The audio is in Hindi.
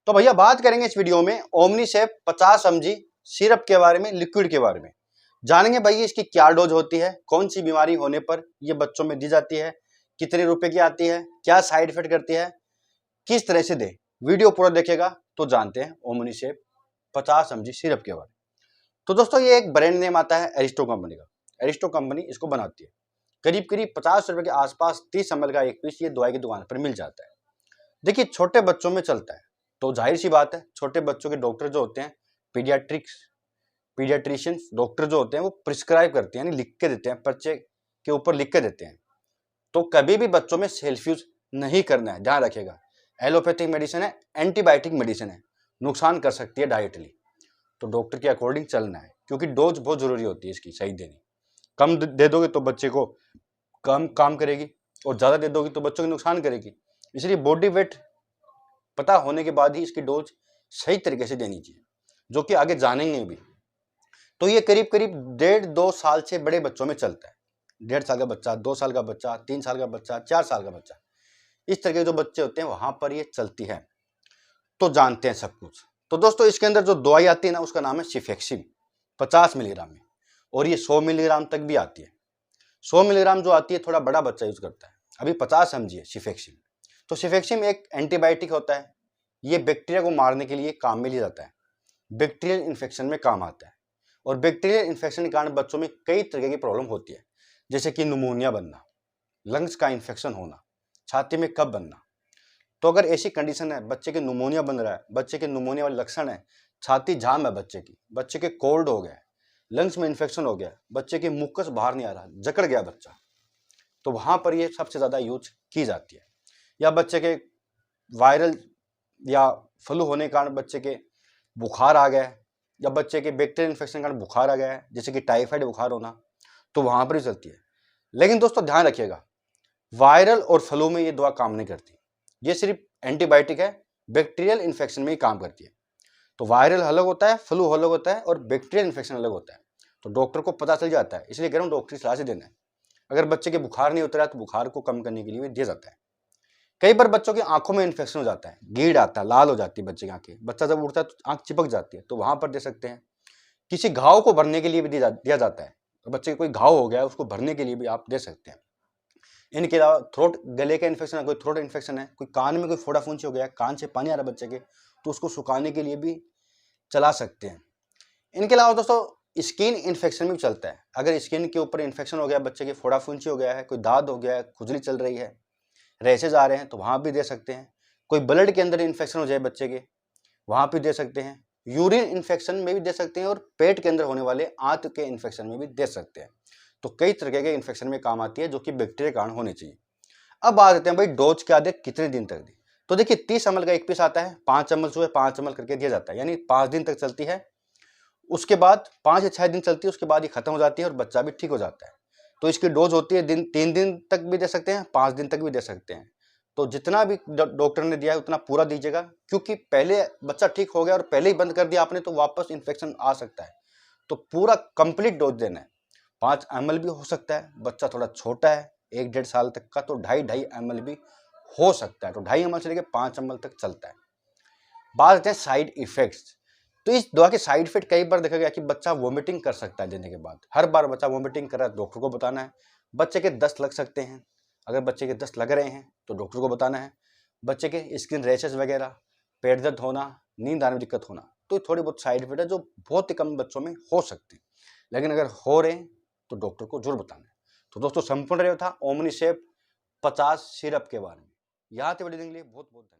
तो भैया बात करेंगे इस वीडियो में ओमनीसेप 50 mg सिरप के बारे में, लिक्विड के बारे में जानेंगे। भाई इसकी क्या डोज होती है, कौन सी बीमारी होने पर ये बच्चों में दी जाती है, कितने रुपए की आती है, क्या साइड इफेक्ट करती है, किस तरह से दे। वीडियो पूरा देखेगा तो जानते हैं ओमनीसेप 50 mg सिरप के बारे में। तो दोस्तों ये एक ब्रांड नेम आता है एरिस्टो कंपनी का। एरिस्टो कंपनी इसको बनाती है। करीब करीब 50 रुपए के आसपास 30 ml का एक पीस ये दवाई की दुकान पर मिल जाता है। देखिए छोटे बच्चों में चलता है तो जाहिर सी बात है छोटे बच्चों के डॉक्टर जो होते हैं पीडियाट्रिशियंस डॉक्टर जो होते हैं वो प्रिस्क्राइब करते हैं, यानी लिख के देते हैं, पर्चे के ऊपर लिख के देते हैं। तो कभी भी बच्चों में सेल्फ यूज नहीं करना है, ध्यान रखिएगा। एलोपैथिक मेडिसिन है, एंटीबायोटिक मेडिसिन है, नुकसान कर सकती है डायरेक्टली। तो डॉक्टर के अकॉर्डिंग चलना है क्योंकि डोज बहुत जरूरी होती है इसकी सही देनी। कम दे दोगे तो बच्चे को कम काम करेगी और ज्यादा दे दोगे तो बच्चों को नुकसान करेगी। इसलिए बॉडी वेट पता होने के बाद ही इसकी डोज सही तरीके से देनी चाहिए, जो कि आगे जानेंगे भी। तो ये करीब करीब 1.5-2 साल से बड़े बच्चों में चलता है। 1.5 साल का बच्चा, 2 साल का बच्चा, 3 साल का बच्चा, 4 साल का बच्चा, इस तरह के जो बच्चे होते हैं वहां पर ये चलती है। तो जानते हैं सब कुछ। तो दोस्तों इसके अंदर जो दवाई आती है ना उसका नाम है सिफेक्सिम 50 मिलीग्राम में, और ये 100 मिलीग्राम तक भी आती है। 100 मिलीग्राम जो आती है थोड़ा बड़ा बच्चा यूज करता है। अभी 50 mg है सिफेक्सिम। तो सिफेक्सिम एक एंटीबायोटिक होता है। ये बैक्टीरिया को मारने के लिए काम में लिया जाता है, बैक्टीरियल इन्फेक्शन में काम आता है। और बैक्टीरियल इन्फेक्शन के कारण बच्चों में कई तरह की प्रॉब्लम होती है, जैसे कि न्यूमोनिया बनना, लंग्स का इन्फेक्शन होना, छाती में कफ बनना। तो अगर ऐसी कंडीशन है, बच्चे के न्यूमोनिया बन रहा है, बच्चे के न्यूमोनिया वाले लक्षण है, छाती जाम है बच्चे के कोल्ड हो गया, लंग्स में इन्फेक्शन हो गया, बच्चे के मुक्कस बाहर नहीं आ रहा, जकड़ गया बच्चा, तो वहां पर ये सबसे ज्यादा यूज की जाती है। या बच्चे के वायरल या फ्लू होने के कारण बच्चे के बुखार आ गया है, या बच्चे के बैक्टीरियल इन्फेक्शन के कारण बुखार आ गया है, जैसे कि टाइफाइड बुखार होना, तो वहां पर ही चलती है। लेकिन दोस्तों ध्यान रखिएगा, वायरल और फ्लू में ये दवा काम नहीं करती। ये सिर्फ एंटीबायोटिक है, बैक्टीरियल इन्फेक्शन में ही काम करती है। तो वायरल अलग होता है, फ्लू अलग होता है, और बैक्टीरियल इन्फेक्शन अलग होता है। तो डॉक्टर को पता चल जाता है, इसलिए कह रहा हूं डॉक्टर की सलाह से देना है। अगर बच्चे के बुखार नहीं उतरा तो बुखार को कम करने के लिए भी दिया जाता है। कई बार बच्चों की आंखों में इन्फेक्शन हो जाता है, गीड़ आता है, लाल हो जाती है बच्चे की आंखें, बच्चा जब उठता है तो आंख चिपक जाती है, तो वहां पर दे सकते हैं। किसी घाव को भरने के लिए भी दिया जाता है। तो बच्चे को कोई घाव हो गया है उसको भरने के लिए भी आप दे सकते हैं। इनके अलावा थ्रोट, गले का इन्फेक्शन है, कोई थ्रोट इन्फेक्शन है, कोई कान में कोई फोड़ा फुंसी हो गया, कान से पानी आ रहा है बच्चे के, तो उसको सुखाने के लिए भी चला सकते हैं। इनके अलावा दोस्तों स्किन इन्फेक्शन में भी चलता है। अगर स्किन के ऊपर इन्फेक्शन हो गया, बच्चे के फोड़ा फुंसी हो गया है, कोई दाद हो गया है, खुजली चल रही है, रैशेज आ रहे हैं, तो वहां भी दे सकते हैं। कोई ब्लड के अंदर इन्फेक्शन हो जाए बच्चे के, वहां भी दे सकते हैं। यूरिन इन्फेक्शन में भी दे सकते हैं, और पेट के अंदर होने वाले आंत के इन्फेक्शन में भी दे सकते हैं। तो कई तरह के इन्फेक्शन में काम आती है, जो कि बैक्टीरिया कारण होने चाहिए। अब बात करते हैं भाई डोज क्या दे, कितने दिन तक दे। तो देखिए 30 ml का एक पीस आता है, 5 ml जो है 5 ml करके दिया जाता है, यानी 5 दिन तक चलती है। उसके बाद 5 या 6 दिन चलती है, उसके बाद ये खत्म हो जाती है और बच्चा भी ठीक हो जाता है। तो इसकी डोज होती है 3 दिन तक भी दे सकते हैं, 5 दिन तक भी दे सकते हैं। तो जितना भी डॉक्टर ने दिया है उतना पूरा दीजिएगा, क्योंकि पहले बच्चा ठीक हो गया और पहले ही बंद कर दिया आपने तो वापस इन्फेक्शन आ सकता है। तो पूरा कंप्लीट डोज देना है। 5 ml भी हो सकता है, बच्चा थोड़ा छोटा है 1-1.5 साल तक का, तो 2.5 ml भी हो सकता है। तो 2.5 ml से लेकर 5 ml तक चलता है। बात करते हैं साइड इफेक्ट्स। तो इस दवा के साइड इफेक्ट कई बार देखा गया कि बच्चा वोमिटिंग कर सकता है देने के बाद। हर बार बच्चा वोमिटिंग कर रहा है डॉक्टर को बताना है। बच्चे के दस्त लग सकते हैं, अगर बच्चे के दस्त लग रहे हैं तो डॉक्टर को बताना है। बच्चे के स्किन रैशेस वगैरह, पेट दर्द होना, नींद आने में दिक्कत होना, तो थोड़ी बहुत साइड इफेक्ट है जो बहुत ही कम बच्चों में हो सकते हैं। लेकिन अगर हो रहे हैं तो डॉक्टर को जरूर बताना है। तो दोस्तों संपूर्ण रहा था ओमनीसेप 50 सिरप के बारे में। यहाँ तक वीडियो देखने के लिए बहुत बहुत धन्यवाद।